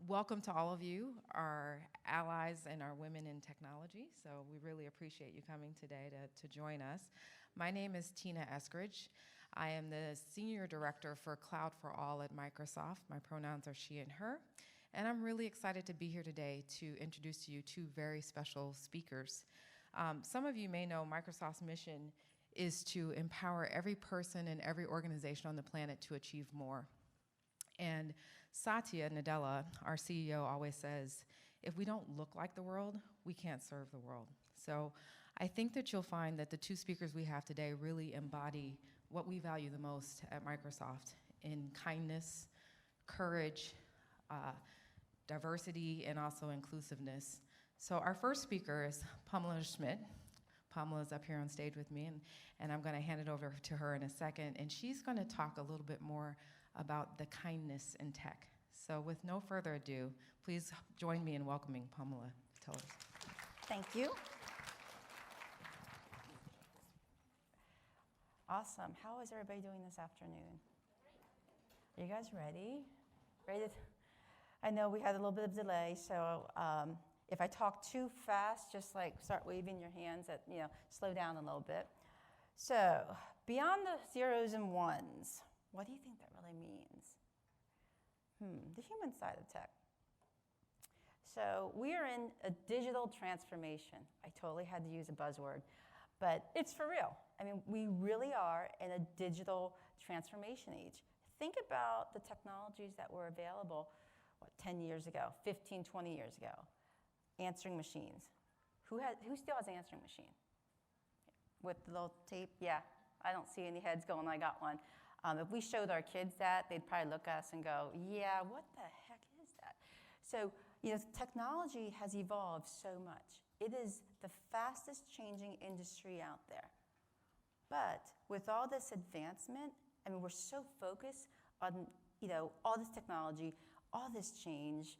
Welcome to all of you, our allies and our women in technology. So we really appreciate you coming today to join us. My name is Tina Eskridge. I am the Senior Director for Cloud for All at Microsoft. My pronouns are she and her. And I'm really excited to be here today to introduce to you two very special speakers. Some of you may know Microsoft's mission is to empower every person and every organization on the planet to achieve more. And Satya Nadella, our CEO, always says, if we don't look like the world, we can't serve the world. So I think that you'll find that the two speakers we have today really embody what we value the most at Microsoft in kindness, courage, diversity, and also inclusiveness. So our first speaker is Phoummala Schmitt. Phoummala is up here on stage with me, and I'm going to hand it over to her in a second, and she's going to talk a little bit more about the kindness in tech. So with no further ado, please join me in welcoming Phoummala to us. Thank you. Awesome. How is everybody doing this afternoon? Are you guys ready? Ready? I know we had a little bit of delay, so if I talk too fast, just like start waving your hands at, slow down a little bit. So, beyond the zeros and ones, what do you think that really means? The human side of tech. So, we are in a digital transformation. I totally had to use a buzzword, but it's for real. I mean, we really are in a digital transformation age. Think about the technologies that were available, 10 years ago, 15, 20 years ago. Answering machines. Who still has an answering machine? With the little tape? Yeah, I don't see any heads going, I got one. If we showed our kids that, they'd probably look at us and go, yeah, what the heck is that? So, technology has evolved so much. It is the fastest changing industry out there. But with all this advancement, I mean, we're so focused on, all this technology, all this change,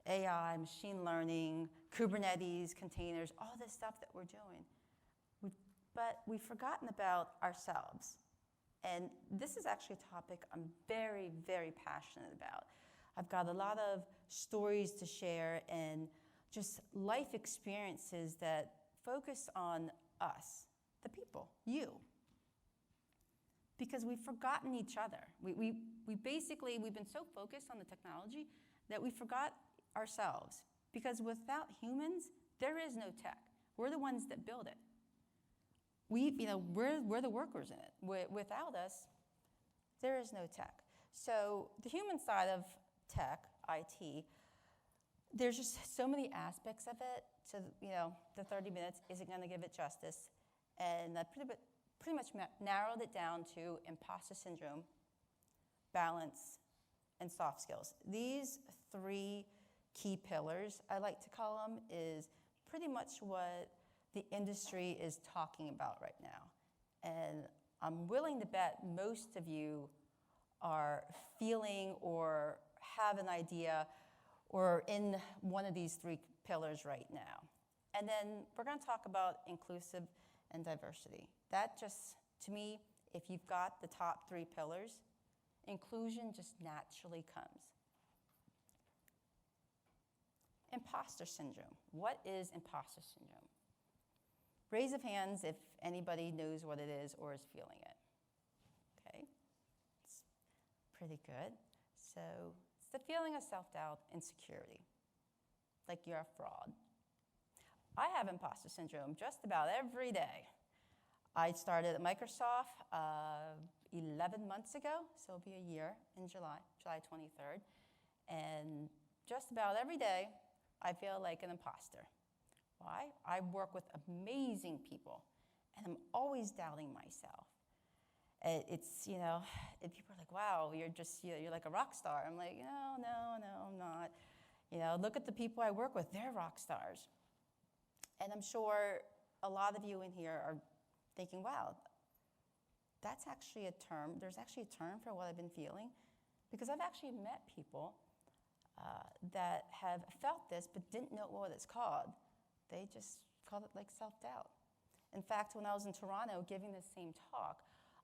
AI, machine learning, Kubernetes, containers, all this stuff that we're doing. But we've forgotten about ourselves. And this is actually a topic I'm very, very passionate about. I've got a lot of stories to share and just life experiences that focus on us, the people, you. Because we've forgotten each other. We've been so focused on the technology that we forgot ourselves. Because without humans, there is no tech. We're the ones that build it. We're the workers in it. Without us, there is no tech. So the human side of tech, IT, there's just so many aspects of it. So, the 30 minutes isn't going to give it justice. And I pretty much narrowed it down to imposter syndrome, balance, and soft skills. These three key pillars, I like to call them, is pretty much what the industry is talking about right now. And I'm willing to bet most of you are feeling or have an idea or in one of these three pillars right now. And then we're going to talk about inclusive and diversity. That just, to me, if you've got the top three pillars, inclusion just naturally comes. Imposter syndrome. What is imposter syndrome? Raise of hands if anybody knows what it is or is feeling it. Okay, it's pretty good. So it's the feeling of self-doubt, insecurity, like you're a fraud. I have imposter syndrome just about every day. I started at Microsoft 11 months ago, so it'll be a year in July 23rd. And just about every day, I feel like an imposter. Why? I work with amazing people, and I'm always doubting myself. It's, and people are like, wow, you're like a rock star. I'm like, no, I'm not. Look at the people I work with, they're rock stars. And I'm sure a lot of you in here are thinking, wow, that's actually a term. There's actually a term for what I've been feeling. Because I've actually met people that have felt this but didn't know what it's called. They just called it like self-doubt. In fact, when I was in Toronto giving this same talk,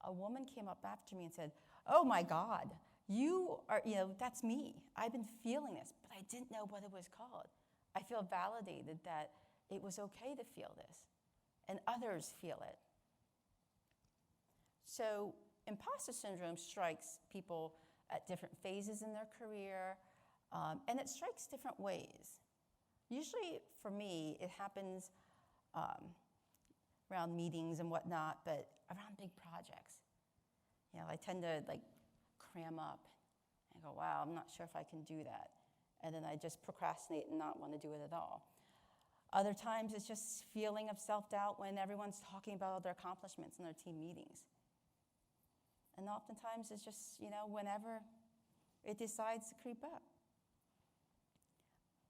a woman came up after me and said, oh my God, you are, that's me. I've been feeling this, but I I didn't know what it was called. I feel validated that it was okay to feel this, and others feel it. So imposter syndrome strikes people at different phases in their career, and it strikes different ways. Usually, for me, it happens around meetings and whatnot, but around big projects. You know, I tend to cram up and go, wow, I'm not sure if I can do that. And then I just procrastinate and not want to do it at all. Other times, it's just feeling of self-doubt when everyone's talking about all their accomplishments in their team meetings. And oftentimes, it's just, whenever it decides to creep up.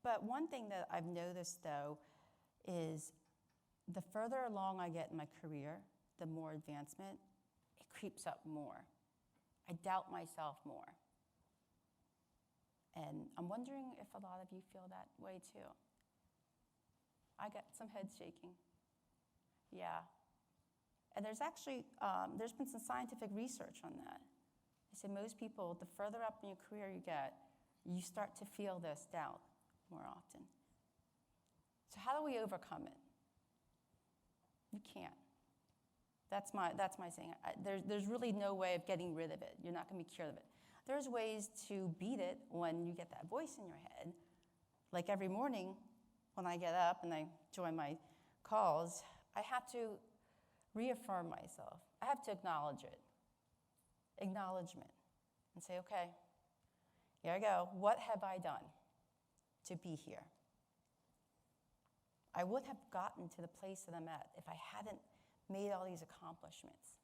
But one thing that I've noticed, though, is the further along I get in my career, the more advancement, it creeps up more. I doubt myself more. And I'm wondering if a lot of you feel that way, too. I got some head shaking. Yeah. And there's actually, there's been some scientific research on that. They say most people, the further up in your career you get, you start to feel this doubt more often. So how do we overcome it? You can't. That's my saying. There's really no way of getting rid of it. You're not going to be cured of it. There's ways to beat it when you get that voice in your head. Like every morning when I get up and I join my calls, I have to reaffirm myself. I have to acknowledge it. Acknowledgement. And say, okay, here I go. What have I done to be here? I would have gotten to the place that I'm at if I hadn't made all these accomplishments.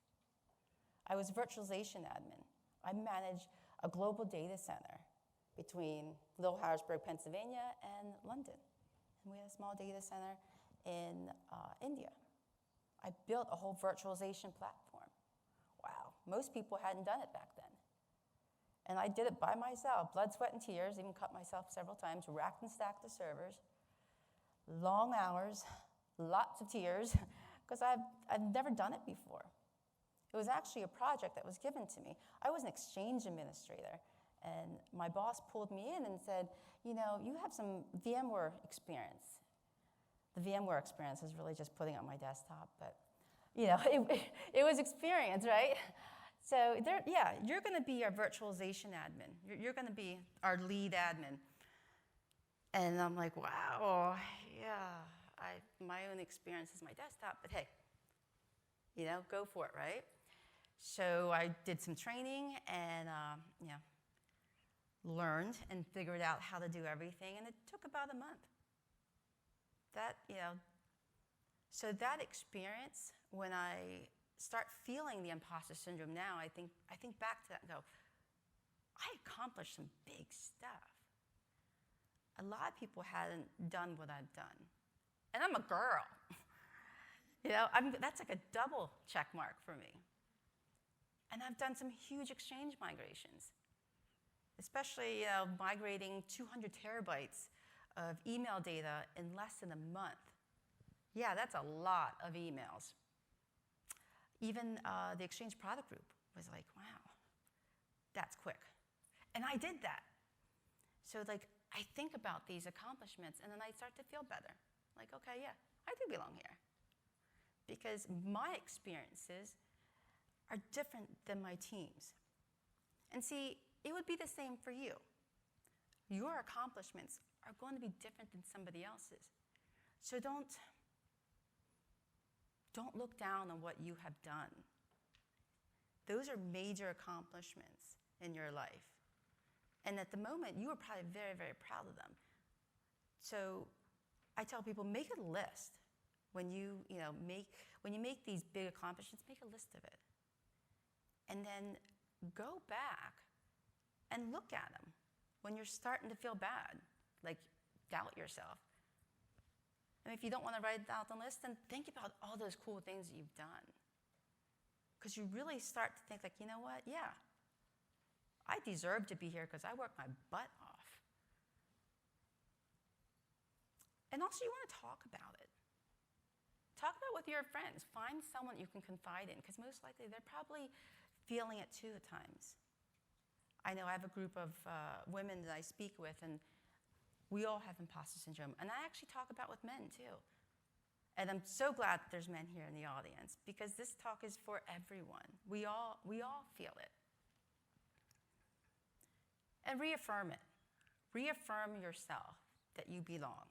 I was virtualization admin. I managed a global data center between Little Harrisburg, Pennsylvania, and London. And we had a small data center in India. I built a whole virtualization platform. Wow, most people hadn't done it back then. And I did it by myself, blood, sweat, and tears, even cut myself several times, racked and stacked the servers, long hours, lots of tears, because I've never done it before. It was actually a project that was given to me. I was an exchange administrator, and my boss pulled me in and said, you have some VMware experience. The VMware experience is really just putting it on my desktop, but it was experience, right? So you're going to be our virtualization admin. You're going to be our lead admin. And I'm like, wow, yeah, my own experience is my desktop, but hey, go for it, right? So I did some training and, learned and figured out how to do everything, and it took about a month. So that experience, when I start feeling the imposter syndrome now, I think back to that and go, I accomplished some big stuff. A lot of people hadn't done what I've done. And I'm a girl. That's like a double check mark for me. And I've done some huge exchange migrations, especially migrating 200 terabytes of email data in less than a month. Yeah, that's a lot of emails. Even the Exchange Product Group was like, wow, that's quick. And I did that. So I think about these accomplishments, and then I start to feel better. Like, okay, yeah, I do belong here. Because my experiences are different than my team's. And see, it would be the same for you. Your accomplishments are going to be different than somebody else's. So don't look down on what you have done. Those are major accomplishments in your life. And at the moment, you are probably very, very proud of them. So I tell people, make a list. When you make these big accomplishments, make a list of it. And then go back and look at them when you're starting to feel bad, like doubt yourself. And if you don't want to write it down on the list, then think about all those cool things that you've done. Because you really start to think like, you know what? Yeah, I deserve to be here because I worked my butt off. And also you want to talk about it. Talk about it with your friends. Find someone you can confide in, because most likely they're probably feeling it too at times. I know I have a group of women that I speak with, and We all have imposter syndrome. And I actually talk about with men too. And I'm so glad that there's men here in the audience because this talk is for everyone. We all feel it. And reaffirm it. Reaffirm yourself that you belong.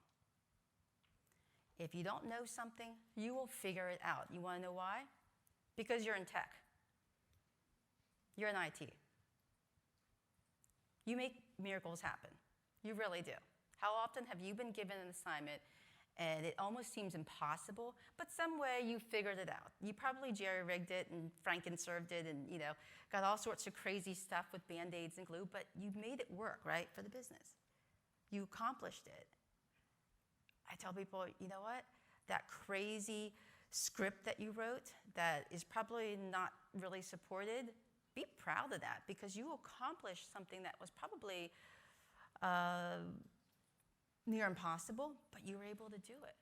If you don't know something, you will figure it out. You want to know why? Because you're in tech. You're in IT. You make miracles happen. You really do. How often have you been given an assignment and it almost seems impossible, but some way you figured it out? You probably jerry-rigged it and franken-served it and, got all sorts of crazy stuff with Band-Aids and glue, but you made it work, right, for the business. You accomplished it. I tell people, you know what? That crazy script that you wrote that is probably not really supported, be proud of that because you accomplished something that was probably near impossible, but you were able to do it.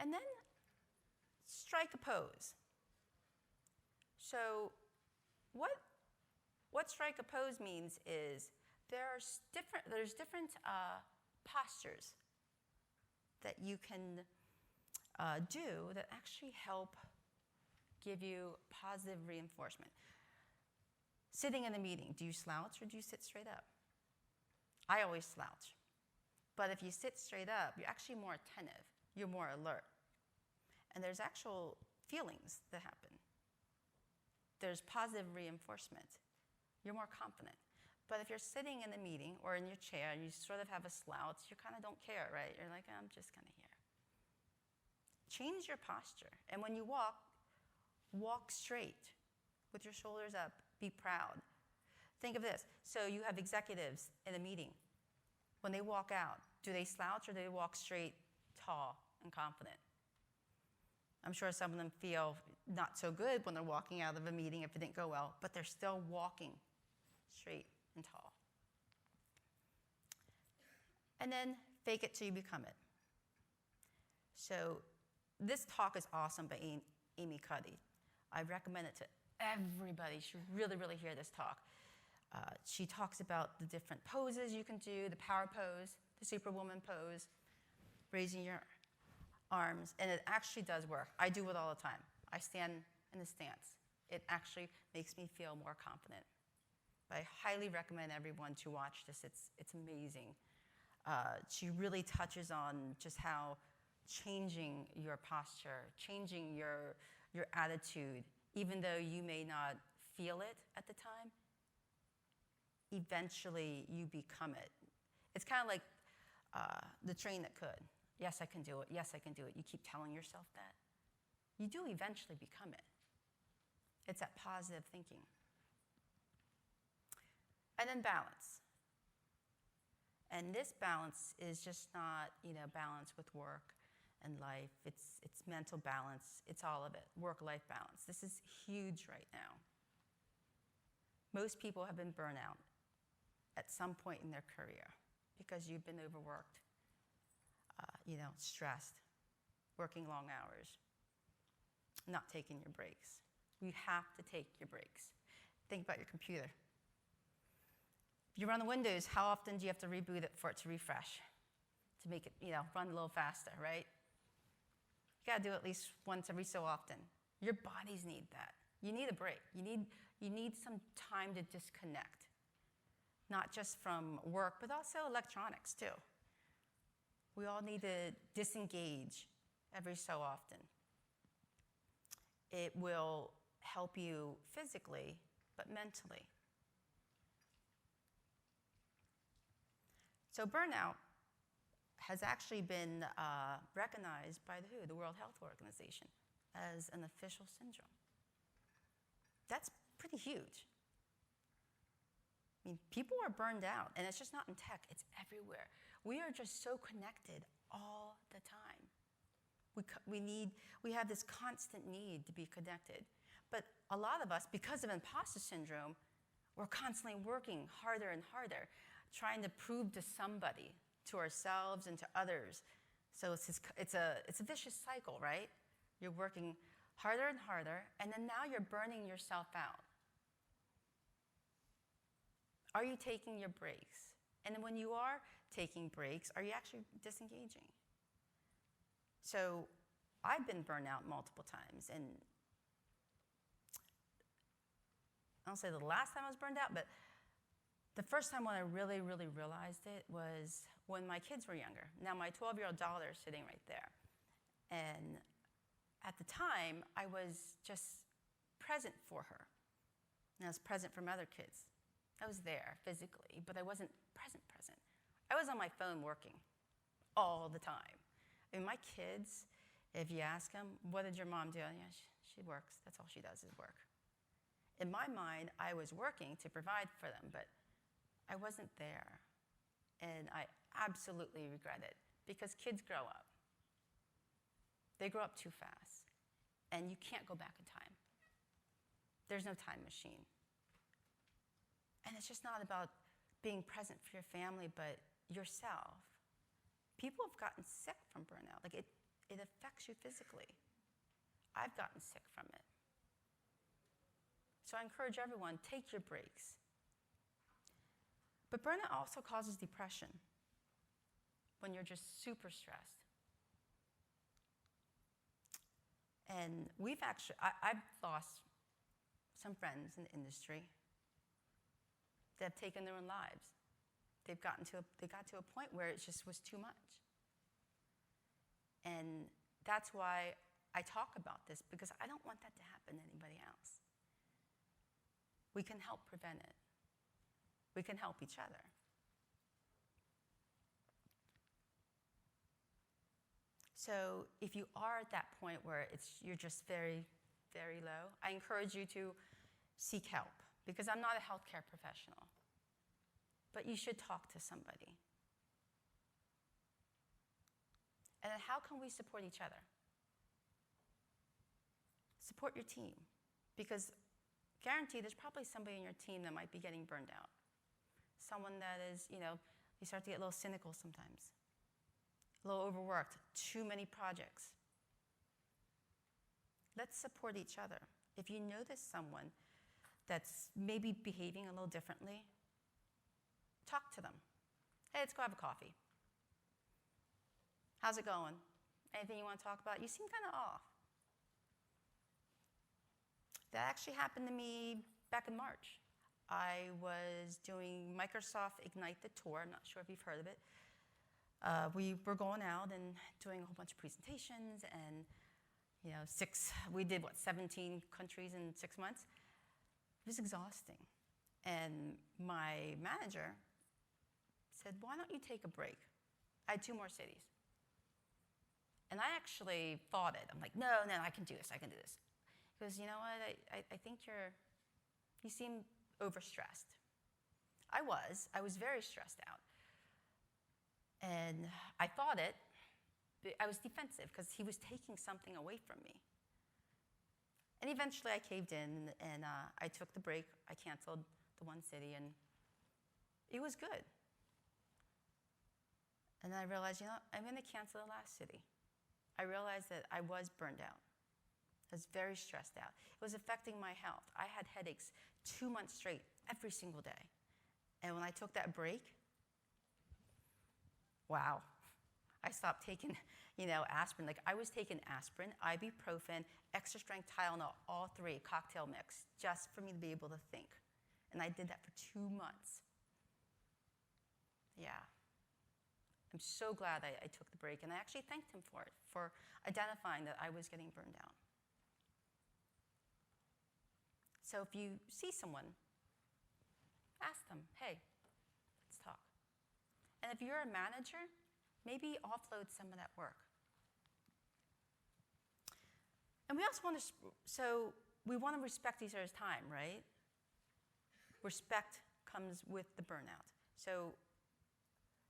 And then strike a pose. So what strike a pose means is there's different postures that you can do that actually help give you positive reinforcement. Sitting in a meeting, do you slouch or do you sit straight up? I always slouch. But if you sit straight up, you're actually more attentive. You're more alert. And there's actual feelings that happen. There's positive reinforcement. You're more confident. But if you're sitting in a meeting or in your chair and you sort of have a slouch, you kind of don't care, right? You're like, I'm just kind of here. Change your posture. And when you walk straight with your shoulders up. Be proud. Think of this. So you have executives in a meeting. When they walk out, do they slouch or do they walk straight, tall, and confident? I'm sure some of them feel not so good when they're walking out of a meeting if it didn't go well, but they're still walking straight and tall. And then fake it till you become it. So this talk is awesome by Amy Cuddy. I recommend it to everybody. You should really, really hear this talk. She talks about the different poses you can do, the power pose, the superwoman pose, raising your arms, and it actually does work. I do it all the time. I stand in a stance. It actually makes me feel more confident. But I highly recommend everyone to watch this. It's amazing. She really touches on just how changing your posture, changing your attitude, even though you may not feel it at the time, eventually you become it. It's kind of like the train that could. Yes, I can do it. Yes, I can do it. You keep telling yourself that. You do eventually become it. It's that positive thinking. And then balance. And this balance is just not, balance with work and life. It's mental balance. It's all of it. Work-life balance. This is huge right now. Most people have been burnt out at some point in their career because you've been overworked, stressed, working long hours, not taking your breaks. You have to take your breaks. Think about your computer. If you run the Windows, how often do you have to reboot it for it to refresh? To make it, run a little faster, right? You gotta do it at least once every so often. Your bodies need that. You need a break. You need some time to disconnect. Not just from work, but also electronics too. We all need to disengage every so often. It will help you physically, but mentally. So burnout has actually been recognized by the World Health Organization, as an official syndrome. That's pretty huge. I mean, people are burned out, and it's just not in tech, it's everywhere. We are just so connected all the time. We have this constant need to be connected. But a lot of us, because of imposter syndrome, we're constantly working harder and harder, trying to prove to somebody, to ourselves and to others. So it's a vicious cycle, right? You're working harder and harder, and then now you're burning yourself out. Are you taking your breaks? And when you are taking breaks, are you actually disengaging? So I've been burned out multiple times, and I don't say the last time I was burned out, but the first time when I really, really realized it was when my kids were younger. Now, my 12-year-old daughter is sitting right there. And at the time, I was just present for her. And I was present for my other kids. I was there physically, but I wasn't present. I was on my phone working all the time. I mean, my kids, if you ask them, what did your mom do? Yeah, she works. That's all she does is work. In my mind, I was working to provide for them, but I wasn't there. And I absolutely regret it because kids grow up. They grow up too fast, and you can't go back in time. There's no time machine. And it's just not about being present for your family, but yourself. People have gotten sick from burnout. Like it affects you physically. I've gotten sick from it. So I encourage everyone, take your breaks. But burnout also causes depression when you're just super stressed. And I've lost some friends in the industry that have taken their own lives. They got to a point where it just was too much. And that's why I talk about this, because I don't want that to happen to anybody else. We can help prevent it. We can help each other. So if you are at that point where you're just very, very low, I encourage you to seek help, because I'm not a healthcare professional. But you should talk to somebody. And then how can we support each other? Support your team, because guaranteed there's probably somebody in your team that might be getting burned out. Someone that is, you start to get a little cynical sometimes, a little overworked, too many projects. Let's support each other. If you notice someone that's maybe behaving a little differently, talk to them. Hey, let's go have a coffee. How's it going? Anything you want to talk about? You seem kind of off. That actually happened to me back in March. I was doing Microsoft Ignite the Tour. I'm not sure if you've heard of it. We were going out and doing a whole bunch of presentations, and we did 17 countries in 6 months. It was exhausting. And my manager said, why don't you take a break? I had 2 more cities. And I actually fought it. I'm like, no, I can do this. He goes, you know what, I think you seem overstressed. I was very stressed out. And I fought it. I was defensive because he was taking something away from me. And eventually I caved in, and I took the break. I canceled the 1 city, and it was good. And then I realized, I'm going to cancel the last city. I realized that I was burned out. I was very stressed out. It was affecting my health. I had headaches 2 months straight, every single day. And when I took that break, wow, I stopped taking, aspirin. Like I was taking aspirin, ibuprofen, extra strength Tylenol, all 3, cocktail mix, just for me to be able to think. And I did that for 2 months. Yeah. I'm so glad I took the break, and I actually thanked him for it, for identifying that I was getting burned out. So if you see someone, ask them, hey, let's talk. And if you're a manager, maybe offload some of that work. And we also want to respect each other's time, right? Respect comes with the burnout. So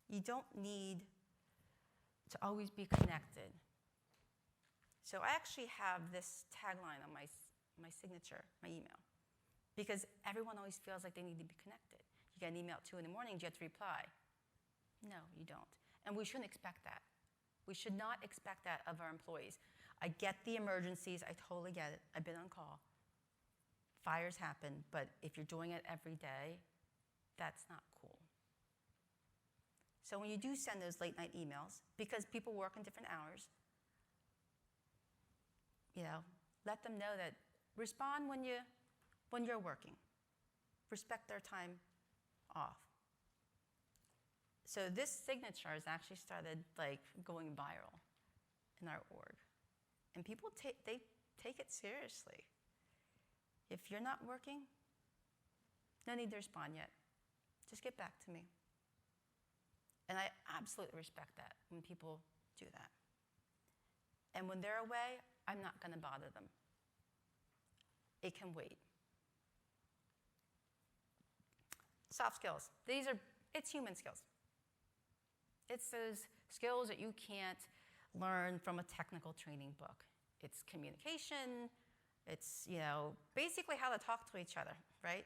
you don't need to always be connected. So I actually have this tagline on my signature, my email, because everyone always feels like they need to be connected. You get an email at 2 in the morning, do you have to reply? No, you don't. And we shouldn't expect that. We should not expect that of our employees. I get the emergencies, I totally get it. I've been on call. Fires happen, but if you're doing it every day, That's not cool. So when you do send those late night emails, because people work in different hours, let them know that respond when you're working. Respect their time off. So this signature has actually started going viral in our org. And people they take it seriously. If you're not working, no need to respond yet. Just get back to me. And I absolutely respect that when people do that. And when they're away, I'm not going to bother them. It can wait. Soft skills. It's human skills. It's those skills that you can't learn from a technical training book. It's communication. It's, basically how to talk to each other, right?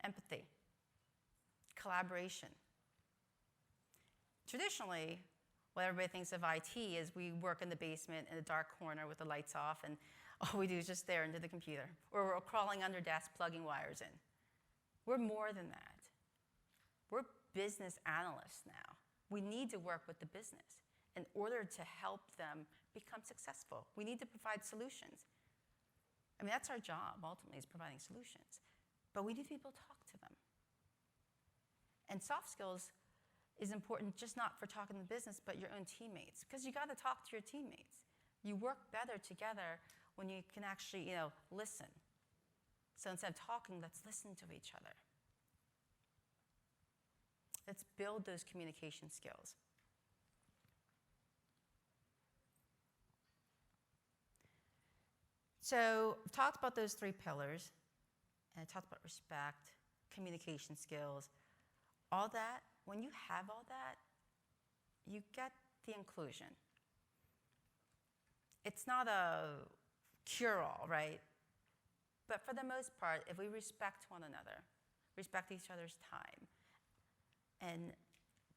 Empathy. Collaboration. Traditionally, what everybody thinks of IT is we work in the basement in a dark corner with the lights off, and all we do is just stare into the computer, or we're crawling under desks plugging wires in. We're more than that. We're business analysts now. We need to work with the business in order to help them become successful. We need to provide solutions. I mean, that's our job, ultimately, is providing solutions. But we need to be able to talk to them. And soft skills is important just not for talking to business, but your own teammates, because you got to talk to your teammates. You work better together when you can actually, listen. So instead of talking, let's listen to each other. Let's build those communication skills. So I've talked about those 3 pillars, and I talked about respect, communication skills, all that. When you have all that, you get the inclusion. It's not a cure-all, right? But for the most part, if we respect one another, respect each other's time, and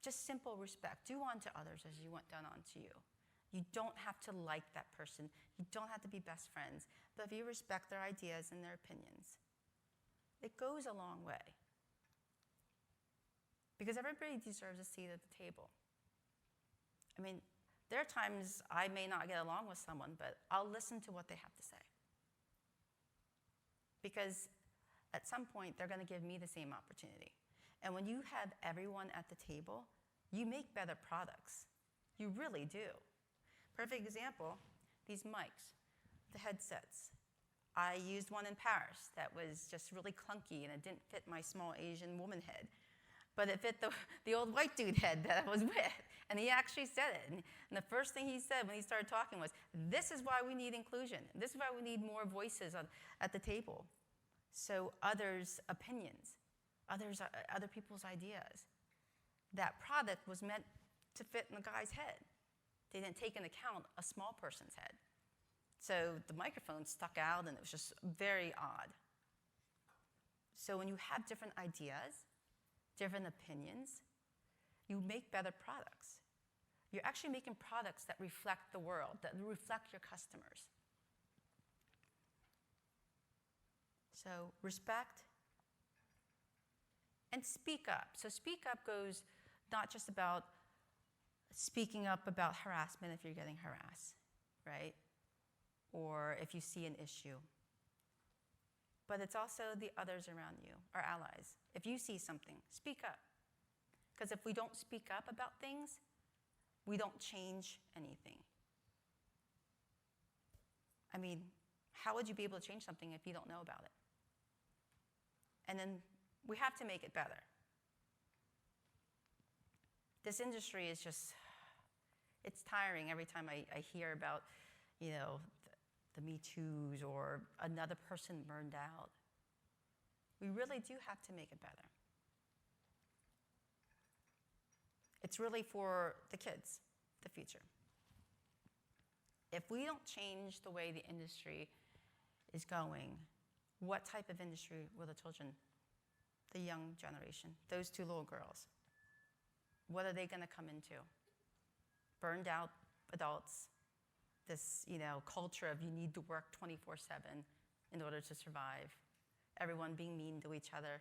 just simple respect, do unto others as you want done unto you. You don't have to like that person. You don't have to be best friends. But if you respect their ideas and their opinions, it goes a long way. Because everybody deserves a seat at the table. I mean, there are times I may not get along with someone, but I'll listen to what they have to say. Because at some point, they're going to give me the same opportunity. And when you have everyone at the table, you make better products. You really do. Perfect example, these mics, the headsets. I used one in Paris that was just really clunky, and it didn't fit my small Asian woman head. But it fit the old white dude head that I was with. And he actually said it. And the first thing he said when he started talking was, this is why we need inclusion. This is why we need more voices at the table. So others' opinions, other people's ideas. That product was meant to fit in the guy's head. They didn't take into account a small person's head. So the microphone stuck out, and it was just very odd. So when you have different ideas, different opinions, you make better products. You're actually making products that reflect the world, that reflect your customers. So respect and speak up. So speak up goes not just about speaking up about harassment if you're getting harassed, right? Or if you see an issue. But it's also the others around you, our allies. If you see something, speak up. Because if we don't speak up about things, we don't change anything. I mean, how would you be able to change something if you don't know about it? And then we have to make it better. This industry is just, it's tiring every time I hear about, the Me Too's or another person burned out. We really do have to make it better. It's really for the kids, the future. If we don't change the way the industry is going, what type of industry will the children, the young generation, those 2 little girls, what are they going to come into? Burned out adults, this, culture of you need to work 24/7 in order to survive. Everyone being mean to each other,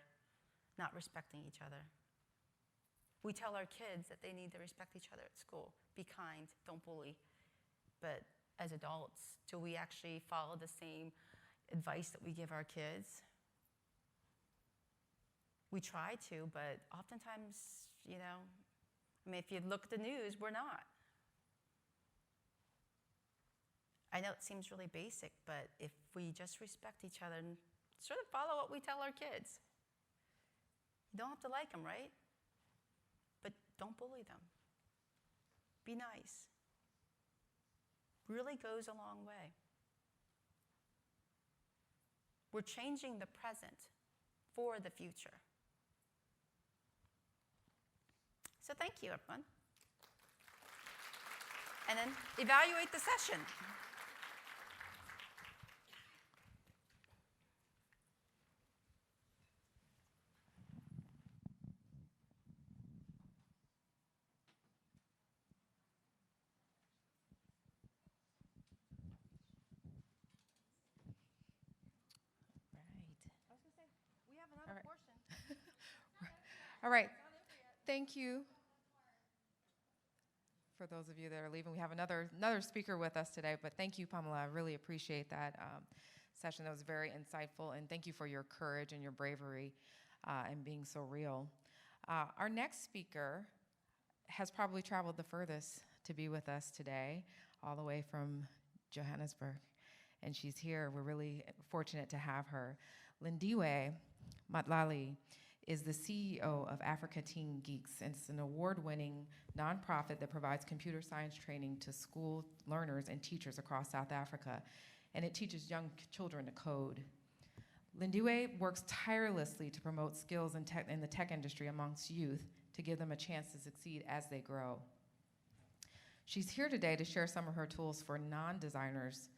not respecting each other. We tell our kids that they need to respect each other at school. Be kind, don't bully. But as adults, do we actually follow the same advice that we give our kids? We try to, but oftentimes, if you look at the news, we're not. I know it seems really basic, but if we just respect each other and sort of follow what we tell our kids, you don't have to like them, right? But don't bully them. Be nice. Really goes a long way. We're changing the present for the future. So thank you, everyone. And then evaluate the session. All right. All right. Thank you. For those of you that are leaving, we have another speaker with us today, but thank you, Phoummala. I really appreciate that session. That was very insightful, and thank you for your courage and your bravery and being so real. Our next speaker has probably traveled the furthest to be with us today, all the way from Johannesburg, and she's here. We're really fortunate to have her. Lindiwe Matlali is the CEO of BRK1020, and it's an award-winning nonprofit that provides computer science training to school learners and teachers across South Africa, and it teaches young children to code. Lindiwe works tirelessly to promote skills in the tech industry amongst youth to give them a chance to succeed as they grow. She's here today to share some of her tools for non-designers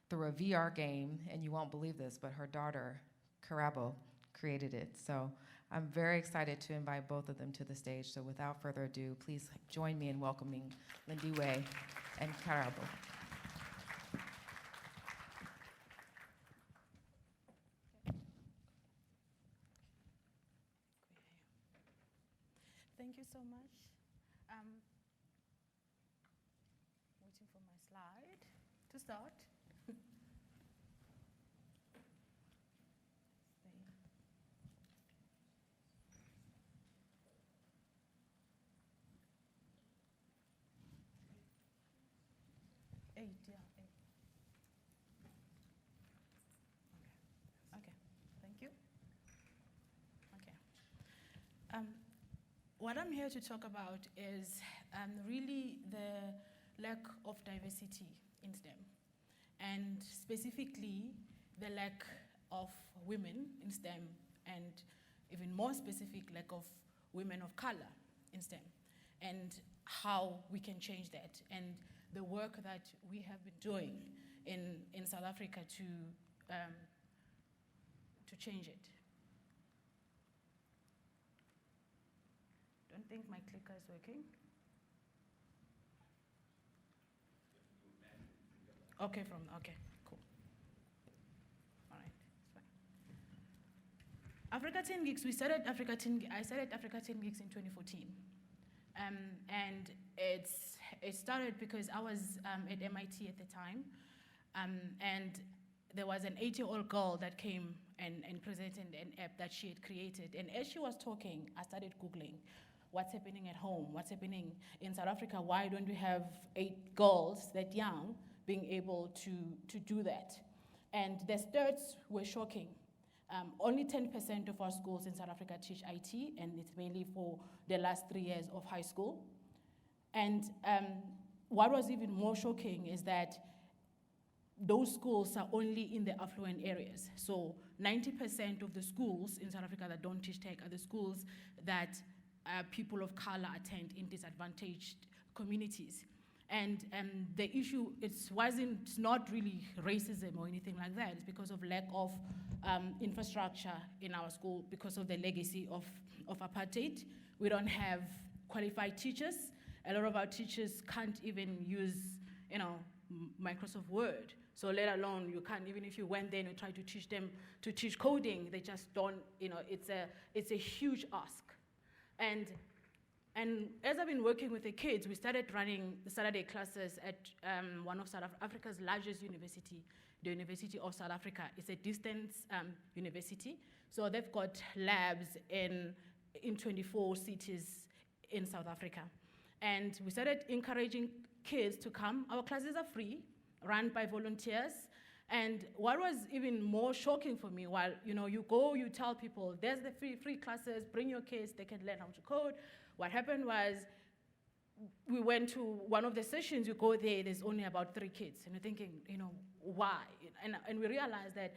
through a VR game, and you won't believe this, but her daughter, Karabo, created it. So I'm very excited to invite both of them to the stage. So without further ado, please join me in welcoming Lindiwe and Karabo. Thank you so much. Waiting for my slide to start. Eight, yeah, 8. Okay, thank you. Okay. What I'm here to talk about is really the lack of diversity in STEM, and specifically the lack of women in STEM, and even more specific, lack of women of color in STEM, and how we can change that, and the work that we have been doing in South Africa to change it. Don't think my clicker is working. Okay, cool. All right, it's fine. BRK1020, I started BRK1020 in 2014. And it started because I was at MIT at the time, and there was an 8-year-old girl that came and presented an app that she had created. And as she was talking, I started Googling what's happening at home, what's happening in South Africa, why don't we have 8 girls that young being able to do that? And the stats were shocking. Only 10% of our schools in South Africa teach IT, and it's mainly for the last 3 years of high school. And what was even more shocking is that those schools are only in the affluent areas. So 90% of the schools in South Africa that don't teach tech are the schools that people of color attend in disadvantaged communities. And the issue, it's not really racism or anything like that. It's because of lack of infrastructure in our school, because of the legacy of apartheid. We don't have qualified teachers. A lot of our teachers can't even use, Microsoft Word. So let alone you can't, even if you went there and you try to teach them to teach coding, they just don't, it's a huge ask. And as I've been working with the kids, we started running the Saturday classes at one of South Africa's largest university, the University of South Africa. It's a distance university. So they've got labs in 24 cities in South Africa. And we started encouraging kids to come. Our classes are free, run by volunteers. And what was even more shocking for me, while you go, you tell people, there's the free classes, bring your kids, they can learn how to code. What happened was, we went to one of the sessions, you go there, there's only about 3 kids. And you're thinking, why? And we realized that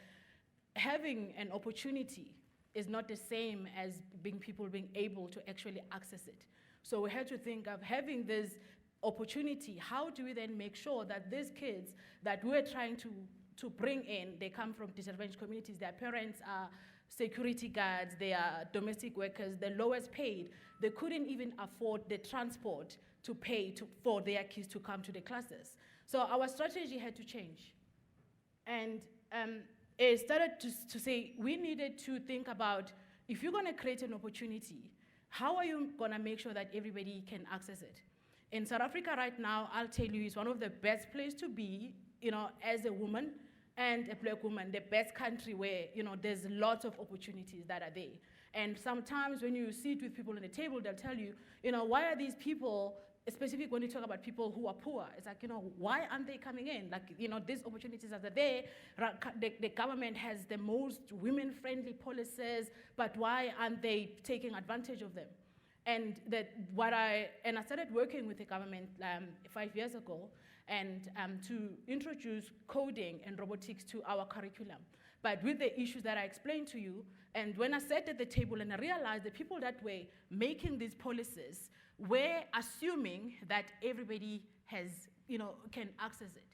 having an opportunity is not the same as people being able to actually access it. So we had to think of having this opportunity. How do we then make sure that these kids that we're trying to bring in, they come from disadvantaged communities, their parents are security guards, they are domestic workers, the lowest paid, they couldn't even afford the transport to pay for their kids to come to the classes. So our strategy had to change. And it started to say we needed to think about, if you're going to create an opportunity, how are you going to make sure that everybody can access it? In South Africa right now, I'll tell you, it's one of the best places to be, as a woman and a black woman, the best country where, there's lots of opportunities that are there. And sometimes when you sit with people on the table, they'll tell you, why are these people, specifically when you talk about people who are poor, it's like, why aren't they coming in? Like, these opportunities are there. The government has the most women-friendly policies, but why aren't they taking advantage of them? And I started working with the government 5 years ago, and to introduce coding and robotics to our curriculum. But with the issues that I explained to you, and when I sat at the table and I realized the people that were making these policies were assuming that everybody has, can access it.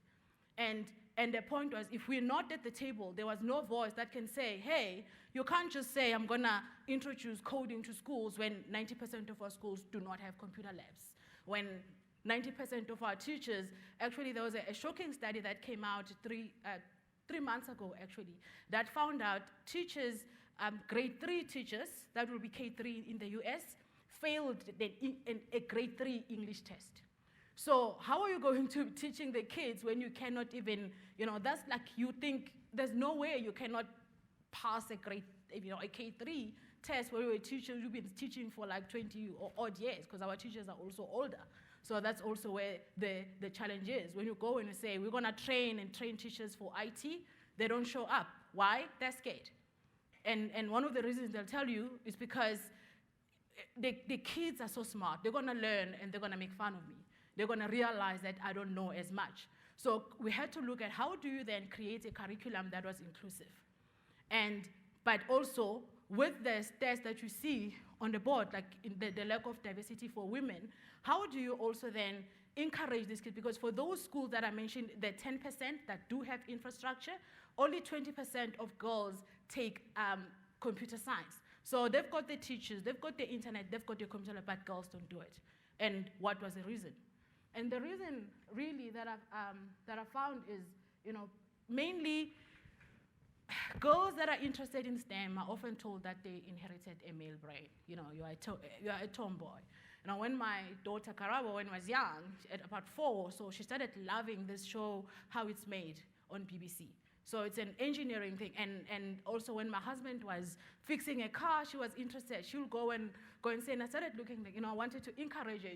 And the point was, if we're not at the table, there was no voice that can say, hey, you can't just say, I'm gonna introduce coding to schools when 90% of our schools do not have computer labs. When 90% of our teachers, actually there was a shocking study that came out 3 months ago, actually, that found out teachers, grade 3 teachers, that will be K3 in the US, failed a grade 3 English test. So how are you going to be teaching the kids when you cannot even, that's like you think there's no way you cannot pass a grade, a K3 test where you've been teaching for like 20 or odd years, because our teachers are also older. So that's also where the challenge is. When you go and you say, we're gonna train teachers for IT, they don't show up. Why? They're scared. And one of the reasons they'll tell you is because the kids are so smart. They're gonna learn and they're gonna make fun of me. They're gonna realize that I don't know as much. So we had to look at how do you then create a curriculum that was inclusive. But also with the stats that you see on the board, like in the lack of diversity for women, how do you also then encourage these kids? Because for those schools that I mentioned, the 10% that do have infrastructure, only 20% of girls take computer science. So they've got the teachers, they've got the internet, they've got the computer, but girls don't do it. And what was the reason? And the reason really that I found is, mainly girls that are interested in STEM are often told that they inherited a male brain. You are a tomboy. When my daughter Karabo, when was young, at about 4, so she started loving this show, How It's Made, on BBC. So it's an engineering thing. And also when my husband was fixing a car, she was interested. She'll go and say, and I started looking, I wanted to encourage her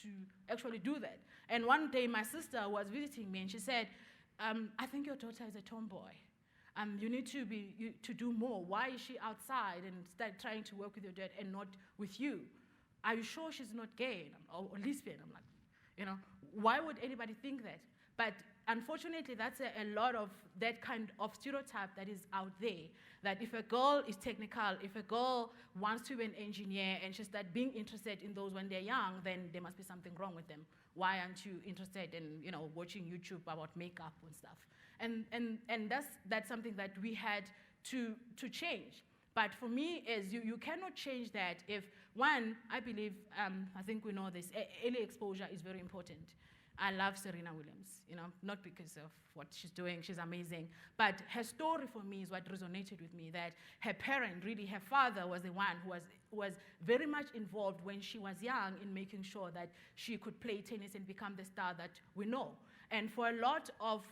to actually do that. And one day my sister was visiting me and she said, I think your daughter is a tomboy. You need to do more. Why is she outside and start trying to work with your dad and not with you? Are you sure she's not gay or lesbian? I'm like, why would anybody think that? But unfortunately, that's a lot of that kind of stereotype that is out there, that if a girl is technical, if a girl wants to be an engineer and she starts being interested in those when they're young, then there must be something wrong with them. Why aren't you interested in watching YouTube about makeup and stuff? And that's something that we had to change. But for me, is you cannot change that if, one, I believe, I think we know this, early exposure is very important. I love Serena Williams, not because of what she's doing, she's amazing, but her story for me is what resonated with me, that her parent, really her father, was the one who was very much involved when she was young in making sure that she could play tennis and become the star that we know. And for a lot of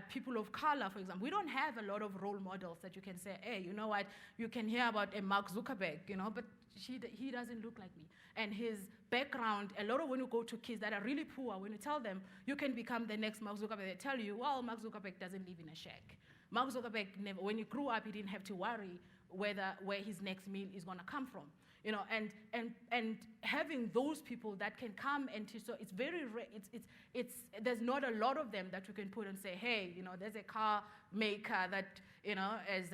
people of color, for example, we don't have a lot of role models that you can say, hey, you know what, you can hear about a Mark Zuckerberg, but he doesn't look like me. And his background, a lot of when you go to kids that are really poor, when you tell them, you can become the next Mark Zuckerberg, they tell you, well, Mark Zuckerberg doesn't live in a shack. Mark Zuckerberg, never, when he grew up, he didn't have to worry where his next meal is going to come from. And having those people that can come and teach, so it's very there's not a lot of them that you can put and say, hey, there's a car maker that, as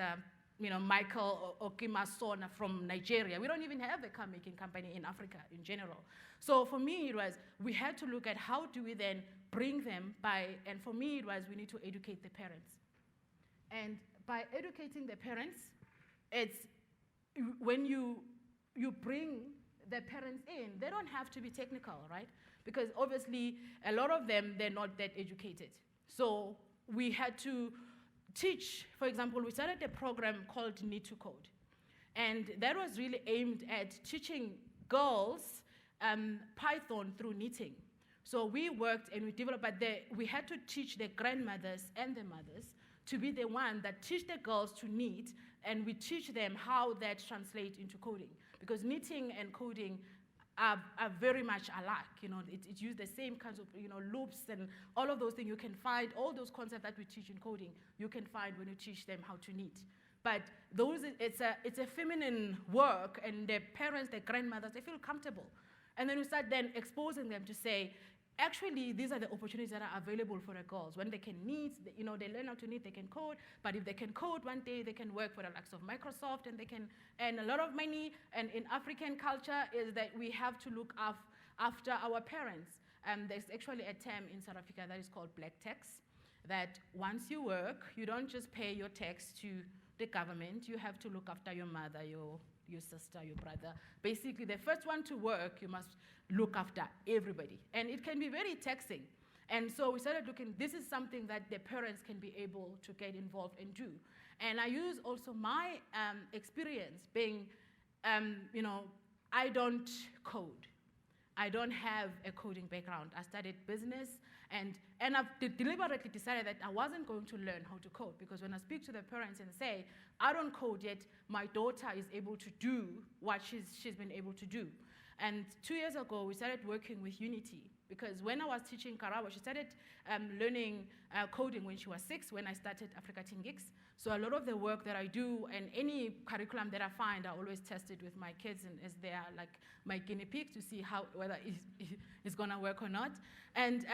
Michael Okimasona from Nigeria. We don't even have a car making company in Africa in general. So for me, it was, we had to look at how do we then bring them and for me, it was, we need to educate the parents. And by educating the parents, it's when you bring the parents in, they don't have to be technical, right? Because obviously, a lot of them, they're not that educated. So we had to teach, for example, we started a program called Need to Code. And that was really aimed at teaching girls Python through knitting. So we worked and we developed, but we had to teach the grandmothers and the mothers to be the one that teach the girls to knit, and we teach them how that translates into coding. Because knitting and coding are very much alike. It uses the same kinds of loops and all of those things. You can find all those concepts that we teach in coding, you can find when you teach them how to knit. But it's a feminine work, and the parents, the grandmothers, they feel comfortable. And then we start then exposing them to say, actually, these are the opportunities that are available for the girls. When they can knit, they learn how to knit, they can code. But if they can code one day, they can work for the likes of Microsoft, and they can earn a lot of money. And in African culture is that we have to look after our parents. There's actually a term in South Africa that is called black tax, that once you work, you don't just pay your tax to the government, you have to look after your mother, your sister, your brother. Basically, the first one to work, you must look after everybody. And it can be very taxing. And so we started looking, this is something that the parents can be able to get involved and do. And I use also my experience being, I don't code. I don't have a coding background. I studied business, and I've deliberately decided that I wasn't going to learn how to code, because when I speak to the parents and say, I don't code yet, my daughter is able to do what she's been able to do. And 2 years ago, we started working with Unity, because when I was teaching Karawa, she started learning coding when she was 6, when I started Africa Teen Geeks. So a lot of the work that I do and any curriculum that I find, I always test it with my kids, and as they are like my guinea pigs to see whether it's gonna work or not. And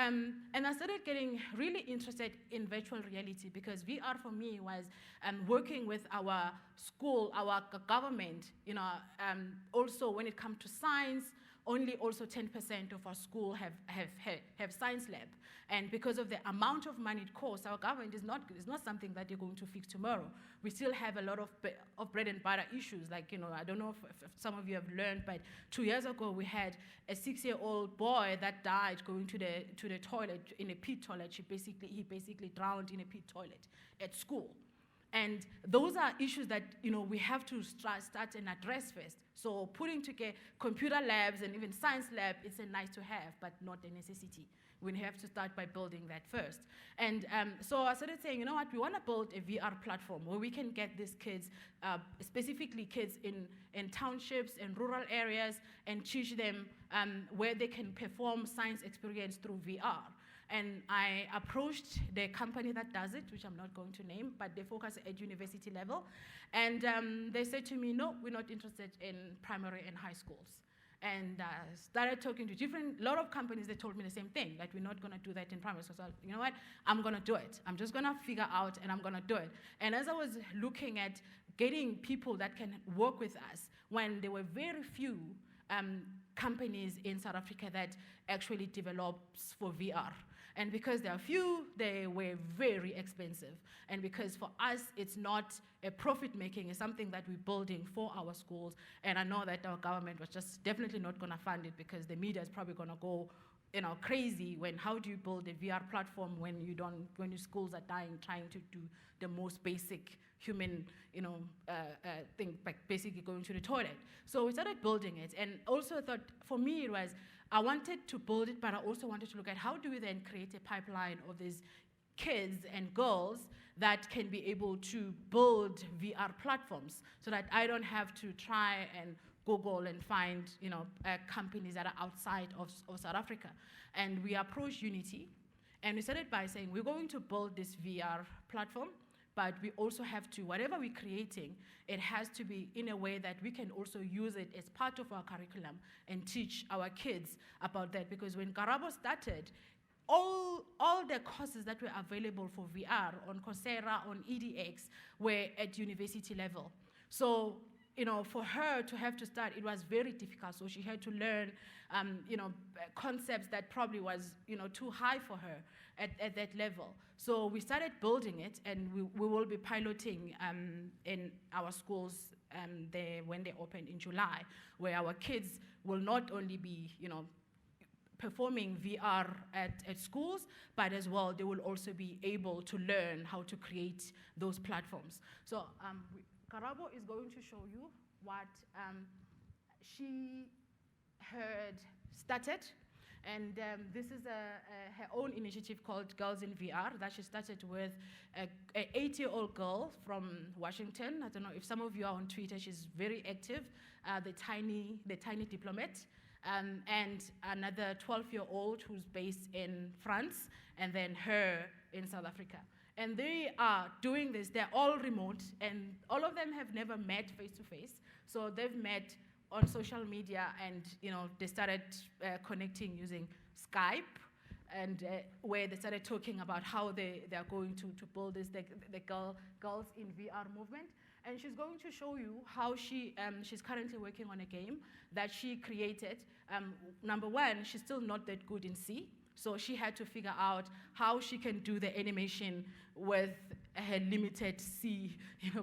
I started getting really interested in virtual reality, because VR for me was working with our school, our government, also when it comes to science, only also 10% of our school have science lab. And because of the amount of money it costs, our government is not something that they're going to fix tomorrow. We still have a lot of bread and butter issues. Like, I don't know if some of you have learned, but 2 years ago we had a 6-year-old boy that died going to the toilet, in a pit toilet. He basically drowned in a pit toilet at school. And those are issues that we have to start and address first. So putting together computer labs and even science lab, it's a nice to have, but not a necessity. We have to start by building that first. And so I started saying, we want to build a VR platform where we can get these kids, specifically kids in townships and rural areas, and teach them where they can perform science experience through VR. And I approached the company that does it, which I'm not going to name, but they focus at university level. And they said to me, no, we're not interested in primary and high schools. And started talking to a lot of companies. They told me the same thing, that we're not going to do that in primary. So I said, you know what, I'm going to do it. I'm just going to figure out, and I'm going to do it. And as I was looking at getting people that can work with us, when there were very few companies in South Africa that actually develops for VR. And because there are few, they were very expensive. And because for us, it's not a profit making, it's something that we're building for our schools. And I know that our government was just definitely not gonna fund it because the media is probably gonna go crazy when how do you build a VR platform when your schools are dying trying to do the most basic human, thing, like basically going to the toilet. So we started building it, and also I thought, for me it was, I wanted to build it, but I also wanted to look at how do we then create a pipeline of these kids and girls that can be able to build VR platforms so that I don't have to try and Google and find companies that are outside of South Africa. And we approached Unity, and we started by saying we're going to build this VR platform, but we also have to, whatever we're creating, it has to be in a way that we can also use it as part of our curriculum and teach our kids about that. Because when Karabo started, all the courses that were available for VR on Coursera, on EDX, were at university level. So, for her to have to start, it was very difficult. So she had to learn, concepts that probably was, too high for her at that level. So we started building it, and we will be piloting in our schools when they open in July, where our kids will not only be, performing VR at schools, but as well, they will also be able to learn how to create those platforms. So Karabo is going to show you what she had started. And this is her own initiative called Girls in VR that she started with an 8-year-old girl from Washington. I don't know if some of you are on Twitter. She's very active, the tiny diplomat. And another 12-year-old who's based in France, and then her in South Africa. And they are doing this, they're all remote, and all of them have never met face-to-face. So they've met on social media, and they started connecting using Skype, and where they started talking about how they're going to build this, the Girls in VR movement. And she's going to show you how she's currently working on a game that she created. Number one, she's still not that good in C, so she had to figure out how she can do the animation with her limited C,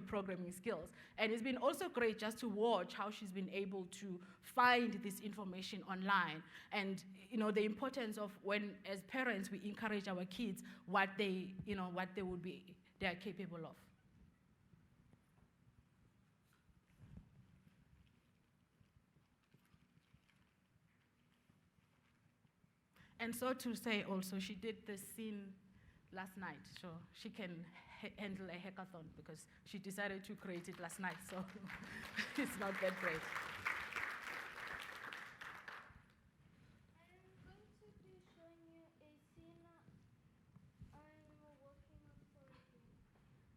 programming skills. And it's been also great just to watch how she's been able to find this information online. And the importance of when, as parents, we encourage our kids what they are capable of. And so to say also, she did the scene last night, so she can handle a hackathon because she decided to create it last night, so it's not that great. I am going to be showing you a scene I'm working on for a game.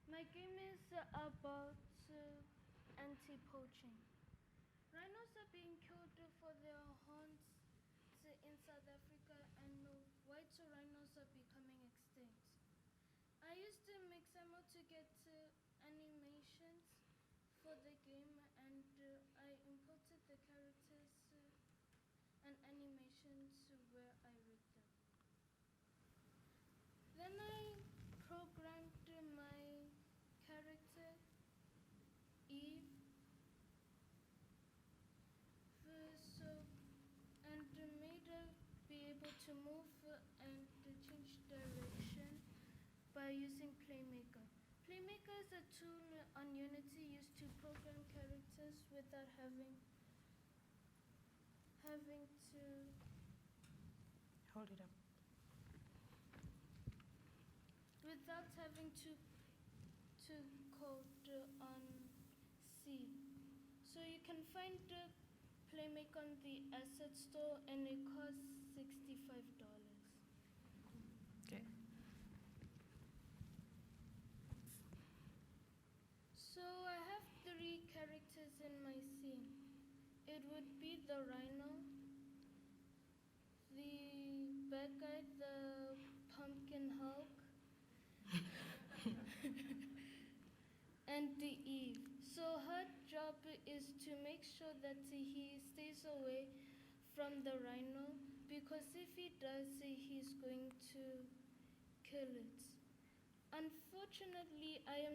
My game is about anti-poaching. Rhinos are being killed for their horns in South Africa, and white rhinos are becoming extinct. I used to mix them up to get animations for the game, and I imported the characters and animations where I read them. Then I programmed my character, Eve, and made her be able to move and change direction by using Playmaker. Playmaker is a tool on Unity used to program characters without having to Hold it up. without having to code on C. So you can find Playmaker on the asset store, and it costs $65. Okay. So I have 3 characters in my scene. It would be the rhino, the bad guy, the pumpkin Hulk, and the Eve. So her job is to make sure that he stays away from the rhino because if he does, he's going to kill it. Unfortunately, I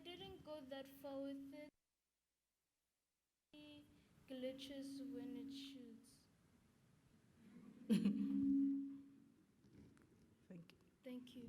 didn't go that far with it. It glitches when it shoots. Thank you. Thank you.